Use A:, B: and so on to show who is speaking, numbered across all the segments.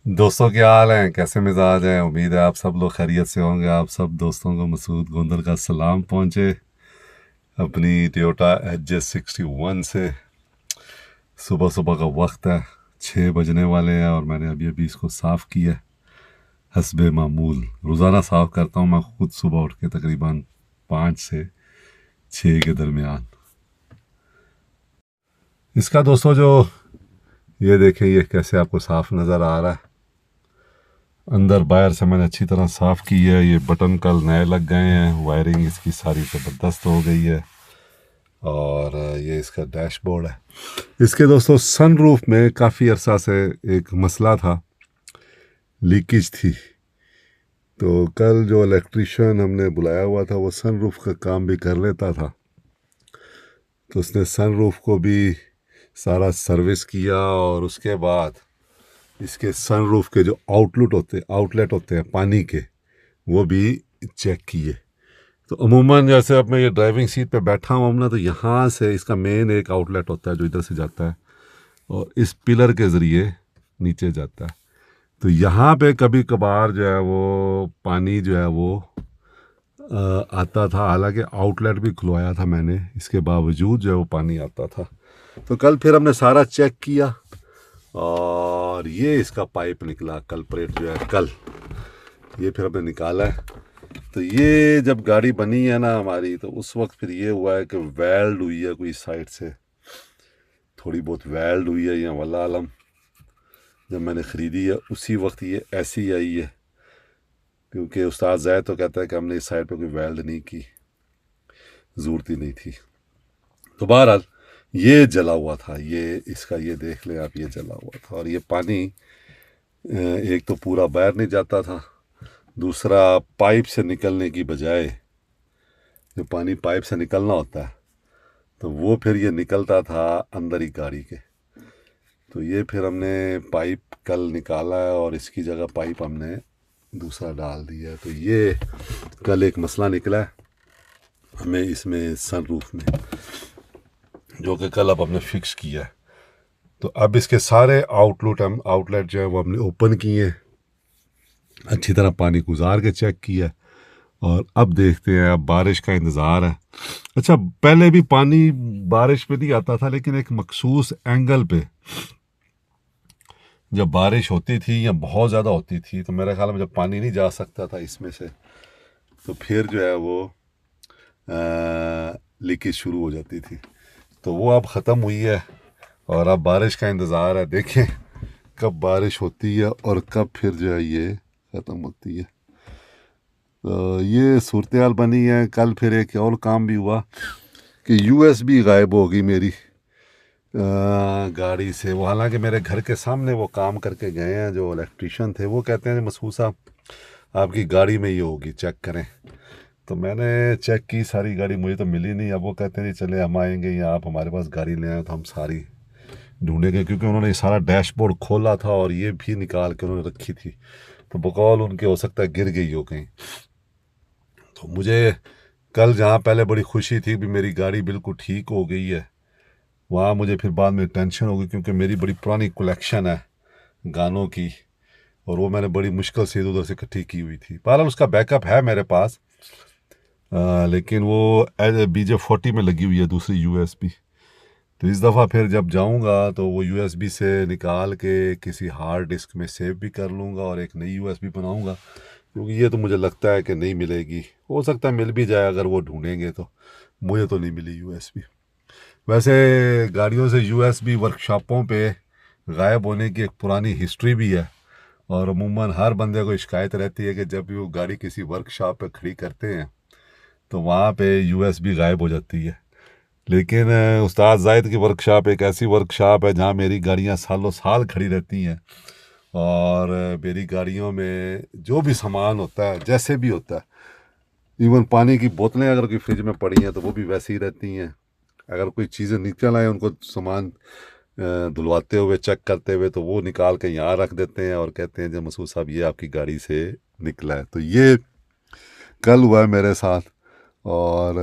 A: दोस्तों क्या हाल हैं, कैसे मिजाज हैं। उम्मीद है आप सब लोग खैरियत से होंगे। आप सब दोस्तों को मसूद गोंदल का सलाम पहुंचे अपनी टोयोटा HJ61 से। सुबह सुबह का वक्त है, 6 बजने वाले हैं और मैंने अभी अभी इसको साफ़ किया है। हस्बे मामूल रोज़ाना साफ़ करता हूँ मैं खुद सुबह उठ के तकरीबन 5 से 6 के दरमियान। इसका दोस्तों जो ये देखें, ये कैसे आपको साफ़ नज़र आ रहा है। अंदर बाहर से मैंने अच्छी तरह साफ़ की है। ये बटन कल नए लग गए हैं, वायरिंग इसकी सारी ज़बरदस्त हो गई है। और ये इसका डैशबोर्ड है। इसके दोस्तों सनरूफ में काफ़ी अरसा से एक मसला था, लीकेज थी। तो कल जो इलेक्ट्रिशियन हमने बुलाया हुआ था वो सनरूफ का काम भी कर लेता था। तो उसने सनरूफ को भी सारा सर्विस किया और उसके बाद इसके सनरूफ के जो आउटलेट होते हैं पानी के, वो भी चेक किए। तो अमूमन जैसे अब मैं ये ड्राइविंग सीट पे बैठा हूँ ना, तो यहाँ से इसका मेन एक आउटलेट होता है जो इधर से जाता है और इस पिलर के ज़रिए नीचे जाता है। तो यहाँ पे कभी कभार जो है वो पानी जो है वो आता था। हालांकि आउटलेट भी खुलवाया था मैंने, इसके बावजूद जो है वो पानी आता था। तो कल फिर हमने सारा चेक किया और ये इसका पाइप निकला कल्प्रेट जो है कल, ये फिर हमने निकाला है। तो ये जब गाड़ी बनी है ना हमारी, तो उस वक्त फिर ये हुआ है कि वेल्ड हुई है कोई साइड से, थोड़ी बहुत वेल्ड हुई है या वल्लाह आलम। जब मैंने ख़रीदी है उसी वक्त ये ऐसी आई है, क्योंकि उस्ताद ज़ैद तो कहता है कि हमने इस साइड पे कोई वेल्ड नहीं की, ज़रूरत ही नहीं थी। तो बहरहाल ये जला हुआ था, ये इसका ये देख लें आप, ये जला हुआ था। और ये पानी एक तो पूरा बाहर नहीं जाता था, दूसरा पाइप से निकलने की बजाय जो पानी पाइप से निकलना होता है तो वो फिर ये निकलता था अंदर ही गाड़ी के। तो ये फिर हमने पाइप कल निकाला है और इसकी जगह पाइप हमने दूसरा डाल दिया है। तो ये कल एक मसला निकला है हमें इसमें सनरूफ में, जो कि कल अब हमने फिक्स किया है। तो अब इसके सारे आउटलेट जो है वो हमने ओपन किए हैं, अच्छी तरह पानी गुजार के चेक किया है। और अब देखते हैं, अब बारिश का इंतज़ार है। अच्छा, पहले भी पानी बारिश पे नहीं आता था, लेकिन एक मखसूस एंगल पे जब बारिश होती थी या बहुत ज़्यादा होती थी, तो मेरे ख्याल में जब पानी नहीं जा सकता था इसमें से, तो फिर जो है वो लीकेज शुरू हो जाती थी। तो वो अब ख़त्म हुई है और अब बारिश का इंतज़ार है। देखें कब बारिश होती है और कब फिर जो है ये ख़त्म होती है। तो ये सूरत हाल बनी है। कल फिर एक और काम भी हुआ कि USB गायब हो गई मेरी गाड़ी से। वो हालांकि मेरे घर के सामने वो काम करके गए हैं, जो इलेक्ट्रिशियन थे, वो कहते हैं मसूद साहब आपकी गाड़ी में ये होगी, चेक करें। तो मैंने चेक की सारी गाड़ी, मुझे तो मिली नहीं। अब वो कहते हैं चले हम आएंगे या आप हमारे पास गाड़ी ले आए तो हम सारी ढूंढेंगे, क्योंकि उन्होंने सारा डैशबोर्ड खोला था और ये भी निकाल के उन्होंने रखी थी। तो बकौल उनके हो सकता है गिर गई हो कहीं। तो मुझे कल जहाँ पहले बड़ी खुशी थी भी मेरी गाड़ी बिल्कुल ठीक हो गई है, वहाँ मुझे फिर बाद में टेंशन हो गई, क्योंकि मेरी बड़ी पुरानी कलेक्शन है गानों की और वो मैंने बड़ी मुश्किल से इधर उधर से इकट्ठी की हुई थी। बहरहाल उसका बैकअप है मेरे पास, लेकिन वो BJ40 में लगी हुई है दूसरी USB। तो इस दफ़ा फिर जब जाऊंगा तो वो USB से निकाल के किसी हार्ड डिस्क में सेव भी कर लूँगा और एक नई USB बनाऊंगा, क्योंकि ये तो मुझे लगता है कि नहीं मिलेगी। हो सकता है मिल भी जाए अगर वो ढूंढेंगे, तो मुझे तो नहीं मिली USB। वैसे गाड़ियों से USB वर्कशॉपों पे गायब होने की एक पुरानी हिस्ट्री भी है और अमूमन हर बंदे को शिकायत रहती है कि जब भी वो गाड़ी किसी वर्कशॉप पे खड़ी करते हैं तो वहाँ पे USB गायब हो जाती है। लेकिन उस्ताद जायद की वर्कशॉप एक ऐसी वर्कशॉप है जहाँ मेरी गाड़ियाँ सालों साल खड़ी रहती हैं और मेरी गाड़ियों में जो भी सामान होता है जैसे भी होता है, इवन पानी की बोतलें अगर कोई फ्रिज में पड़ी हैं तो वो भी वैसी ही रहती हैं। अगर कोई चीज़ें निकल आए उनको सामान धुलवाते हुए चेक करते हुए, तो वो निकाल के यहाँ रख देते हैं और कहते हैं जब मसूद साहब ये आपकी गाड़ी से निकला है। तो ये कल हुआ है मेरे साथ। और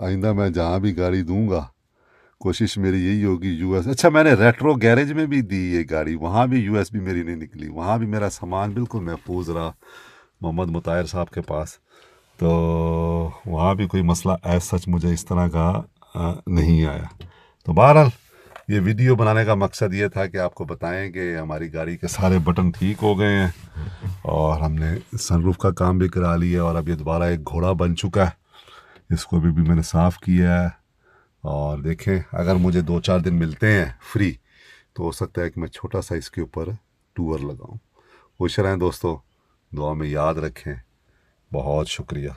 A: आइंदा मैं जहाँ भी गाड़ी दूंगा कोशिश मेरी यही होगी यूएस। अच्छा, मैंने रेट्रो गैरेज में भी दी ये गाड़ी, वहाँ भी यूएसबी मेरी नहीं निकली, वहाँ भी मेरा सामान बिल्कुल महफूज रहा मोहम्मद मुताहिर साहब के पास। तो वहाँ भी कोई मसला एज सच मुझे इस तरह का नहीं आया। तो बहरहाल ये वीडियो बनाने का मकसद ये था कि आपको बताएं कि हमारी गाड़ी के सारे बटन ठीक हो गए हैं और हमने सनरूफ का काम भी करा लिया और अब ये दोबारा एक घोड़ा बन चुका है। इसको भी मैंने साफ़ किया है और देखें, अगर मुझे 2-4 दिन मिलते हैं फ्री तो हो सकता है कि मैं छोटा सा इसके ऊपर टूर लगाऊं। खुश रहें दोस्तों, दुआ में याद रखें। बहुत शुक्रिया।